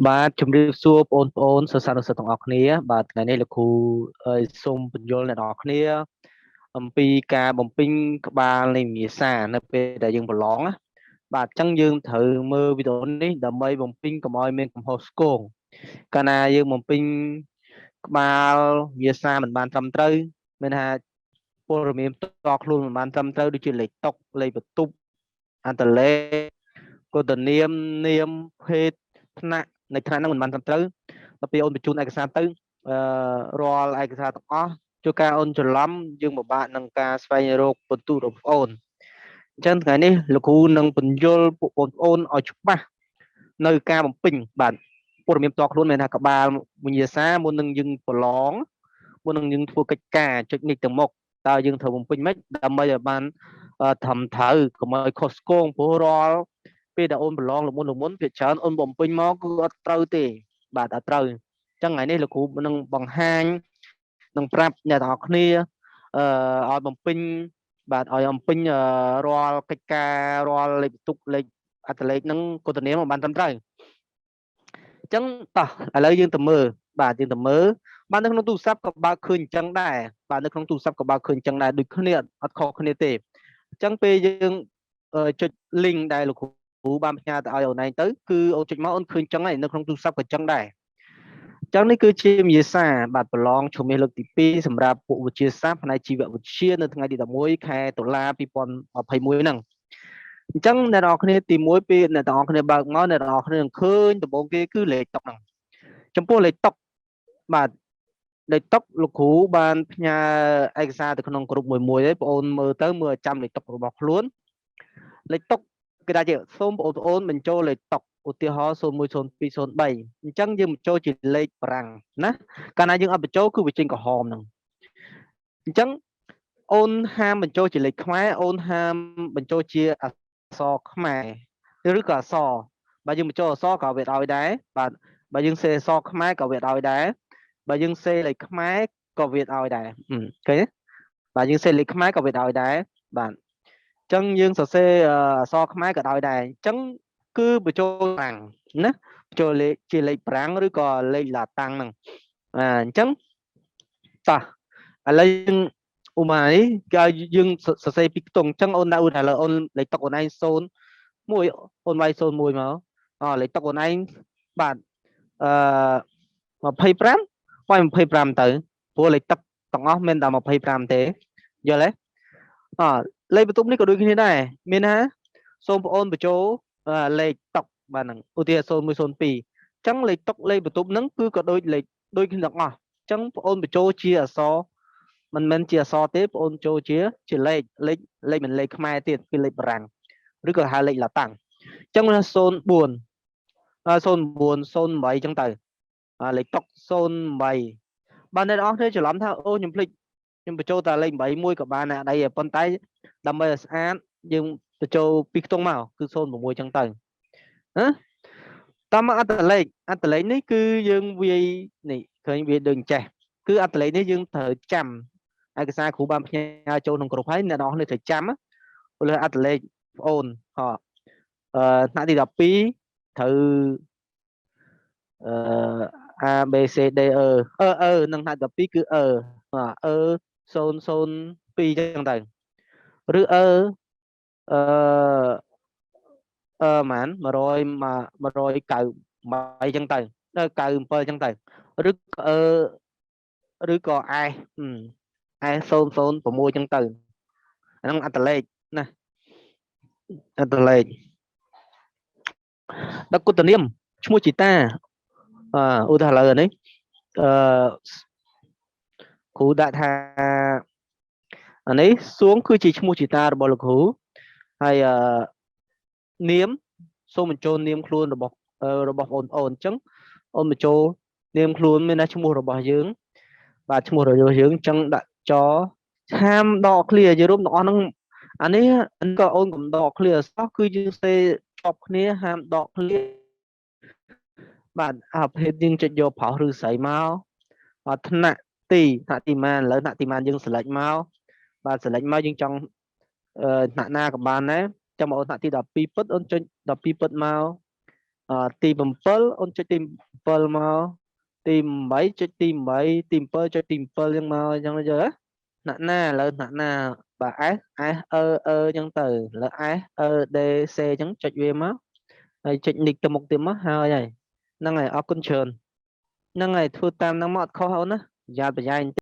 បាទជំរាបសួរបងប្អូនសិស្សានុសិស្សទាំងអស់គ្នាបាទថ្ងៃនេះលោកគ្រូសូមបញ្យល់អ្នកនរគ្នាអំពីការបំពេញក្បាលនៃវិញ្ញាសានៅពេលដែលយើងប្រឡងណាបាទអញ្ចឹងយើងត្រូវមើលវីដេអូនេះដើម្បីបំពេញកុំឲ្យមានកំហុសឆ្គងកាលណាយើងបំពេញក្បាលវិញ្ញាសាមិនបានត្រឹមត្រូវមានថាព័ត៌មានផ្ទាល់ខ្លួនមិនបានត្រឹមត្រូវដូចជាលេខតុលេខបន្ទប់អត្តលេខកូដនាមភេទថ្នាក់នៃថ្នាក់ហ្នឹងមិនបានត្រឹមត្រូវដល់ពេលអូនបញ្ជូនឯកសារទៅរាល់ឯកសារទាំងអស់ជួនកាលអូនច្រឡំយើងពិបាកនឹងការស្វែងរកបន្ទូលរបស់បងអូនអញ្ចឹងថ្ងៃនេះលោកគ្រូនឹងបញ្យល់ពួកបងប្អូនឲ្យច្បាស់នៅការបំពេញបាទព័ត៌មានផ្ទាល់ខ្លួនមានថាក្បាលវិញ្ញាសាមុននឹងយើងប្រឡងមុននឹងយើងធ្វើកិច្ចការចុចនេះទៅមុខតើយើងត្រូវបំពេញម៉េចដើម្បីឲ្យបានត្រឹមត្រូវកុំឲ្យខុសឆ្គងព្រោះរាល់ពេលដែលអូនប្រឡងលំមុនភាគច្រើនអូនបំពេញមកគឺអត់ត្រូវទេបាទអត់ត្រូវអញ្ចឹងថ្ងៃនេះលោកគ្រូនឹងបង្ហាញនឹងប្រាប់អ្នកទាំងអស់គ្នាឲ្យបំពេញបាទឲ្យបំពេញរាល់កិច្ចការរាល់លេខបន្ទុកលេខអត្តលេខហ្នឹងកូដនាមបានត្រឹមត្រូវអញ្ចឹងតោះឥឡូវយើងទៅមើលបាទយើងទៅមើលបាទនៅក្នុងទូរស័ព្ទក៏បើកឃើញអញ្ចឹងដែរបាទនៅក្នុងទូរស័ព្ទក៏បើកឃើញអញ្ចឹងដែរដូចគ្នាអត់ខុសគ្នាទេអញ្ចឹងពេលយើងចុច link ដែលលោកគ្រូបានផ្ញើទៅឲ្យអូនឯងទៅគឺអូនចុចមកអូនឃើញអញ្ចឹងហើយនៅក្នុងទូរស័ព្ទក៏អញ្ចឹងដែរអញ្ចឹងនេះគឺជាវិញ្ញាសាបាទប្រឡងឈ្មោះលើកទី2សម្រាប់ពួកវិទ្យាសាស្ត្រផ្នែកជីវវិទ្យានៅថ្ងៃទី11ខែតុលា2021ហ្នឹងអញ្ចឹងអ្នកនរគ្នាទី1ពេលអ្នកនរគ្នាបើកមកអ្នកនរគ្នានឹងឃើញដំបូងគេគឺលេខតុកហ្នឹងចំពោះលេខតុកបាទលេខតុកលោកគ្រូបានផ្ញើឯកសារទៅក្នុងក្រុមមួយហើយបងអូនមើលទៅមើលចាំលេខតុករបស់ខ្លួនលេខតុកគេថាជាសូមបងប្អូនបញ្ចូលលេខតុកឧទាហរណ៍010203អញ្ចឹងយើងបញ្ចូលជាលេខបារាំងណាកាលណាយើងអត់បញ្ចូលគឺវាចេញក្រហមហ្នឹងអញ្ចឹងអូនហាមបញ្ចូលជាលេខខ្មែរអូនហាមបញ្ចូលជាអក្សរខ្មែរឬក៏អក្សរបើយើងបញ្ចូលអក្សរក៏វាឲ្យដែរបាទបើយើងសេអក្សរខ្មែរក៏វាឲ្យដែរបើយើងសេលេខខ្មែរក៏វាឲ្យដែរឃើញទេបាទយើងសេលេខខ្មែរក៏វាឲ្យដែរបាទអញ្ចឹងយើងសរសេរអក្សរខ្មែរក៏ដោយដែរអញ្ចឹងគឺបញ្ចូលប្រាំងណាបញ្ចូលលេខជាលេខប្រាំងឬក៏លេខឡាតាំងហ្នឹងអញ្ចឹងតោះឥឡូវយើងឧបមានេះគេឲ្យយើងសរសេរពីខ្ទង់អញ្ចឹងអូនដាក់ឧទាហរណ៍អូនលេខតុកអូនឯង01អូនវាយ01មកលេខតុកអូនឯងបាទអឺ25វាយ25ទៅព្រោះលេខតុកទាំងអស់មានតែ25ទេយល់ទេលេខបន្ទប់នេះក៏ដូចគ្នាដែរមានថាសូមបងអូនបញ្ចូលលេខតុកបាទហ្នឹងឧទាហរណ៍0102អញ្ចឹងលេខតុកលេខបន្ទប់ហ្នឹងគឺក៏ដូចលេខដូចគ្នាទាំងអស់អញ្ចឹងបងអូនបញ្ចូលជាអក្សរមិនមែនជាអក្សរទេបងអូនចូលជាលេខមិនលេខខ្មែរទៀតគឺលេខបារាំងឬក៏ហៅលេខឡាតាំងអញ្ចឹង04 0908អញ្ចឹងទៅលេខតុក08បាទអ្នកនរគ្នាច្រឡំថាអូខ្ញុំភ្លេចខ្ញុំបញ្ចូលតែលេខ8មួយក៏បានដែរអីប៉ុន្តែដើម្បីឲ្យស្អាតយើងបញ្ចូលពីខ្ទង់មកគឺ06អញ្ចឹងទៅណាតាមមកអត្តលេខនេះគឺយើងវាយនេះឃើញវាដូចចេះគឺអត្តលេខនេះយើងត្រូវចាំឯកសារគ្រូបានផ្ញើចូលក្នុងក្រុមហើយអ្នកនរគ្នាត្រូវចាំលើអត្តលេខបងអូនថ្នាក់ទី12ត្រូវA B C Dនឹងថ្នាក់ទី12គឺ002អញ្ចឹងទៅឬអឺម៉ាន198អញ្ចឹងទៅ97អញ្ចឹងទៅឬក៏006អញ្ចឹងទៅអាហ្នឹងអត្តលេខណាអត្តលេខដល់គុតនាមឈ្មោះជីតាឧទាហរណ៍ឥឡូវនេះអឺគ្រូដាក់ថាអានេះសួងគឺជាឈ្មោះជីតារបស់លោកគ្រូហើយនាមសូមបញ្ចូលនាមខ្លួនរបស់បងប្អូនអញ្ចឹងអូនបញ្ចូលនាមខ្លួនមានតែឈ្មោះរបស់យើងបាទឈ្មោះរបស់យើងអញ្ចឹងដាក់ចហាមដកឃ្លាជារួមទាំងអស់ហ្នឹងអានេះក៏អូនកុំដកឃ្លាសោះគឺយើងសេជាប់គ្នាហាមដកឃ្លាបាទប្រភេទយើងចុចយកប្រុសឬស្រីមកថ្នាក់ទីម៉ានឥឡូវថ្នាក់ទីម៉ានយើង select មកបាទ select មកយើងចង់ថ្នាក់ណាក៏បានដែរចាំអូនថ្នាក់ទី12ពិតអូនចុច12ពិតមក ទី7អូនចុចទី7មកទី8ចុចទី8ទី7ចុចទី7អញ្ចឹងមកអញ្ចឹងយល់ណាក់ណាឥឡូវណាក់ណាបាទ S S E E អញ្ចឹងទៅឥឡូវ S E D C អញ្ចឹងចុចវាមកហើយចុចនិចទៅមុខទៀតមកហើយហ្នឹងហើយអរគុណច្រើនហ្នឹងហើយធ្វើតាមហ្នឹងមកអត់ខុសអូនណាប្រយ័ត្ន